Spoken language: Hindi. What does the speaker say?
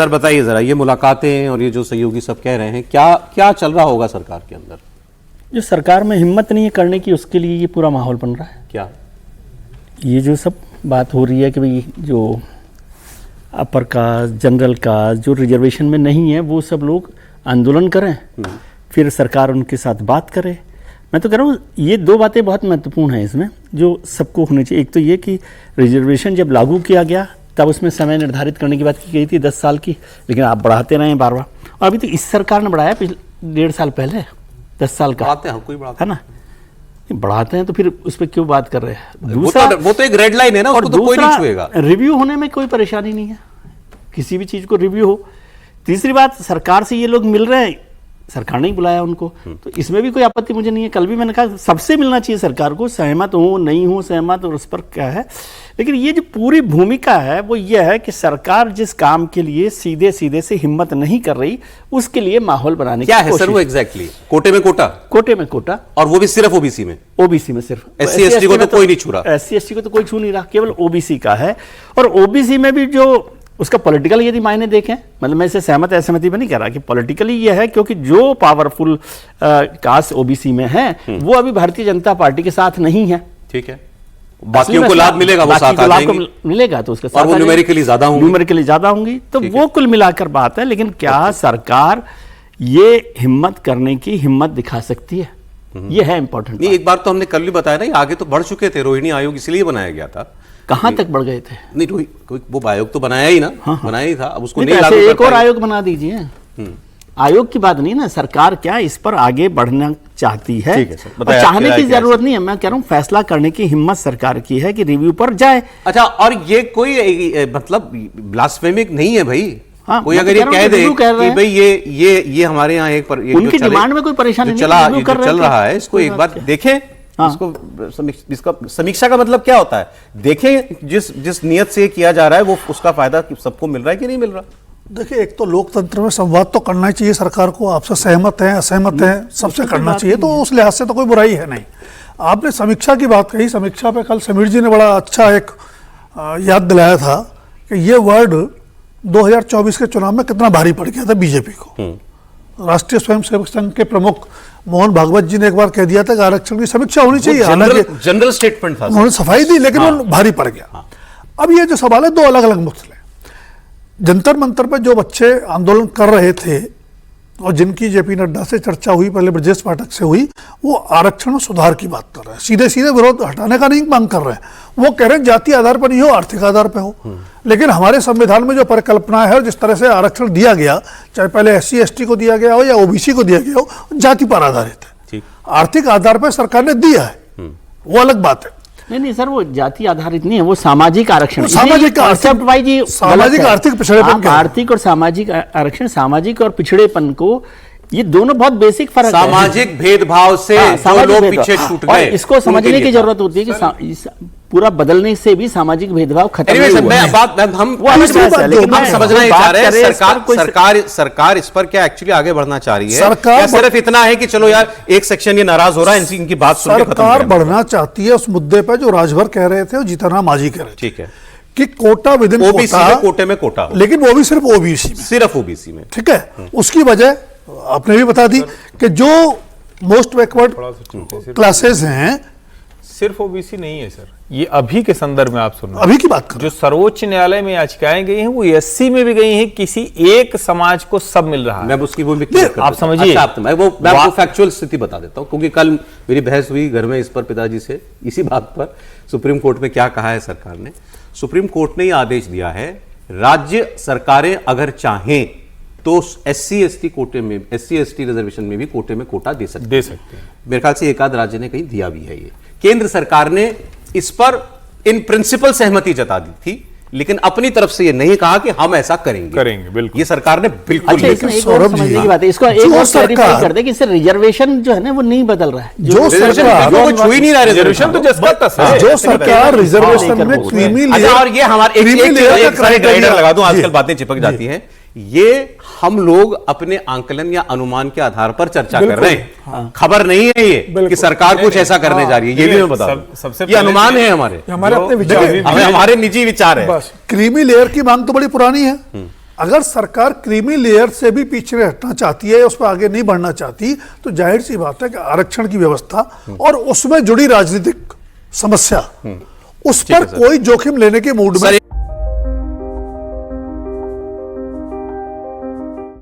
सर बताइए जरा, ये मुलाकातें और ये जो सहयोगी सब कह रहे हैं, क्या क्या चल रहा होगा सरकार के अंदर? जो सरकार में हिम्मत नहीं है करने की, उसके लिए ये पूरा माहौल बन रहा है। क्या ये जो सब बात हो रही है कि भाई जो अपर कास्ट, जनरल कास्ट, जो रिजर्वेशन में नहीं है, वो सब लोग आंदोलन करें, फिर सरकार उनके साथ बात करे। मैं तो कह रहा हूँ ये दो बातें बहुत महत्वपूर्ण हैं इसमें, जो सबको होनी चाहिए। एक तो ये कि रिजर्वेशन जब लागू किया गया तब उसमें समय निर्धारित करने की बात की गई थी 10 साल की, लेकिन आप बढ़ाते रहे बार बार। और अभी तो इस सरकार ने बढ़ाया पिछले 1.5 साल पहले 10 साल का, बढ़ाते हैं, कोई बढ़ाते है ना, बढ़ाते हैं तो फिर उस पर क्यों बात कर रहे हैं? दूसरा वो तो एक रेड लाइन है ना, उसको तो कोई नहीं छुएगा। रिव्यू होने में कोई परेशानी नहीं है, किसी भी चीज को रिव्यू हो। तीसरी बात, सरकार से ये लोग मिल रहे हैं, सरकार ने ही बुलाया उनको, तो इसमें भी कोई आपत्ति मुझे नहीं है। कल भी मैंने कहा सबसे मिलना चाहिए सरकार को, सहमत हो नहीं हो सहमत और उस पर क्या है। लेकिन ये जो पूरी भूमिका है वो ये है कि सरकार जिस काम के लिए सीधे सीधे से हिम्मत नहीं कर रही, उसके लिए माहौल बनाने क्या की है कोशिश। सर वो एग्जैक्टली? कोटे में कोटा, कोटे में कोटा, और वो भी सिर्फ ओबीसी में? ओबीसी में सिर्फ, SC ST को तो कोई नहीं छू रहा। SC ST को तो कोई छू नहीं रहा, केवल ओबीसी का है। और ओबीसी में भी जो उसका पॉलिटिकल यदि मायने देखें, मतलब मैं इसे सहमत असहमति में नहीं कह रहा कि पॉलिटिकली ये है, क्योंकि जो पावरफुल कास्ट ओबीसी में है वो अभी भारतीय जनता पार्टी के साथ नहीं है। ठीक है, बाकियों को लाभ मिलेगा, वो साथ आ जाएंगे, मिलेगा तो उसके साथ, और वो न्यूमेरिकली ज्यादा होंगी, न्यूमेरिकली ज्यादा होंगी। तो वो कुल मिलाकर बात है। लेकिन क्या सरकार ये हिम्मत करने की हिम्मत दिखा सकती है, ये है इंपॉर्टेंट। नहीं, एक बार तो हमने कल भी बताया ना, आगे तो बढ़ चुके थे, रोहिणी आयोग इसलिए बनाया गया था। कहां तक बढ़ गए थे? नहीं, वो आयोग तो बनाया ही ना, बनाया ही था, अब उसको नहीं लागू कर, एक और आयोग बना दीजिए। आयोग की बात नहीं ना, सरकार क्या इस पर आगे बढ़ना चाहती है, और चाहने की जरूरत नहीं है। मैं कह रहा हूं फैसला करने की हिम्मत सरकार की है कि रिव्यू पर जाए। अच्छा, और ये कोई मतलब ब्लास्फेमिक नहीं है भाई। हाँ, कोई अगर ये कह दे कि भाई ये हमारे यहाँ एक पर उनकी डिमांड में कोई परेशानी नहीं चल रहा है, इसको एक बार देखें। इसको इसका समीक्षा का मतलब क्या होता है? देखें जिस नियत से किया जा रहा है वो उसका फायदा सबको मिल रहा है कि नहीं मिल रहा। देखिए, एक तो लोकतंत्र में संवाद तो करना ही चाहिए सरकार को, आपसे सहमत हैं असहमत हैं सबसे करना चाहिए, तो उस लिहाज से तो कोई बुराई है नहीं। आपने समीक्षा की बात कही, समीक्षा पे कल समीर जी ने बड़ा अच्छा एक याद दिलाया था कि ये वर्ड 2024 के चुनाव में कितना भारी पड़ गया था बीजेपी को। राष्ट्रीय स्वयंसेवक संघ के प्रमुख मोहन भागवत जी ने एक बार कह दिया था कि आरक्षण की समीक्षा होनी चाहिए, हालांकि जनरल स्टेटमेंट था, उन्होंने सफाई दी, लेकिन वो भारी पड़ गया। अब ये जो सवाल है, दो अलग अलग मुद्दे। जंतर मंतर पर जो बच्चे आंदोलन कर रहे थे और जिनकी जेपी नड्डा से चर्चा हुई, पहले ब्रजेश पाठक से हुई, वो आरक्षण में सुधार की बात कर रहे हैं, सीधे सीधे विरोध हटाने का नहीं मांग कर रहे हैं। वो कह रहे हैं जाति आधार पर नहीं हो, आर्थिक आधार पर हो। लेकिन हमारे संविधान में जो परिकल्पना है और जिस तरह से आरक्षण दिया गया, चाहे पहले SC ST को दिया गया हो या ओबीसी को दिया गया हो, जाति पर आधारित है। आर्थिक आधार पर सरकार ने दिया है, वो अलग बात है। नहीं सर, वो जाति आधारित नहीं है, वो सामाजिक आरक्षण, सामाजिक आर्थिक पिछड़ेपन, आर्थिक और सामाजिक आरक्षण, सामाजिक और पिछड़ेपन को, ये दोनों बहुत बेसिक फर्क है। सामाजिक भेदभाव से जो लोग पीछे छूट गए, इसको समझने की जरूरत होती है कि पूरा बदलने से भी सामाजिक भेदभाव खत्म नहीं हुआ है। हम समझना ही चाह रहे हैं सरकार इस पर क्या एक्चुअली आगे बढ़ना चाह रही है, या सिर्फ इतना है कि चलो यार एक सेक्शन ये नाराज हो रहा है, इनकी बात सुन के खत्म कर। सरकार बढ़ना चाहती है उस मुद्दे पर जो राजभर कह रहे थे और जीतनराम मांझी कह रहे थे। ठीक है कि कोटा विद इन कोटे में कोटा, लेकिन वो भी सिर्फ ओबीसी में, सिर्फ ओबीसी में। ठीक है, उसकी वजह आपने भी बता दी कि जो मोस्ट बैकवर्ड क्लासेस हैं, सिर्फ ओबीसी नहीं है सर, ये अभी के संदर्भ में आप सुन रहे, अभी की बात कर, जो सर्वोच्च न्यायालय में याचिकाएं गई हैं वो SC में भी गई हैं, किसी एक समाज को सब मिल रहा है। मैं उसकी वो आप समझिए, मैं आपको फैक्चुअल स्थिति बता देता हूं, क्योंकि कल मेरी बहस हुई घर में इस पर पिताजी से, इसी बात पर सुप्रीम कोर्ट में क्या कहा है सरकार ने। सुप्रीम कोर्ट ने यह आदेश दिया है, राज्य सरकारें अगर चाहें तो SC ST कोटे में, SC ST रिजर्वेशन में भी कोटे में कोटा दे सकते हैं। मेरे ख्याल से एक आध राज्य ने कहीं दिया भी है। ये केंद्र सरकार ने इस पर इन प्रिंसिपल सहमति जता दी थी, लेकिन अपनी तरफ से ये नहीं कहा कि हम ऐसा करेंगे। बिल्कुल, ये सरकार ने बिल्कुल नहीं कहा। इसको एक और क्लैरिफाई कर दे कि रिजर्वेशन जो है ना वो नहीं बदल रहा है। जो सरकार छू ही नहीं रहा रिजर्वेशन, तो जो सरकार रिजर्वेशन में क्रीमी लेयर, और ये हमारे एक राइडर लगा दूं, आजकल बातें चिपक जाती हैं, ये हम लोग अपने आंकलन या अनुमान के आधार पर चर्चा कर रहे हैं, खबर नहीं है ये कि सरकार कुछ ऐसा करने जा रही है। ये भी मैं बता दूं, ये अनुमान है हमारे अपने विचार, हमारे निजी विचार है। क्रीमी लेयर की मांग तो बड़ी पुरानी है। अगर सरकार क्रीमी लेयर से भी पीछे हटना चाहती है, उस पर आगे नहीं बढ़ना चाहती, तो जाहिर सी बात है कि आरक्षण की व्यवस्था और उसमें जुड़ी राजनीतिक समस्या, उस ठीक पर है सर। कोई जोखिम लेने के मूड में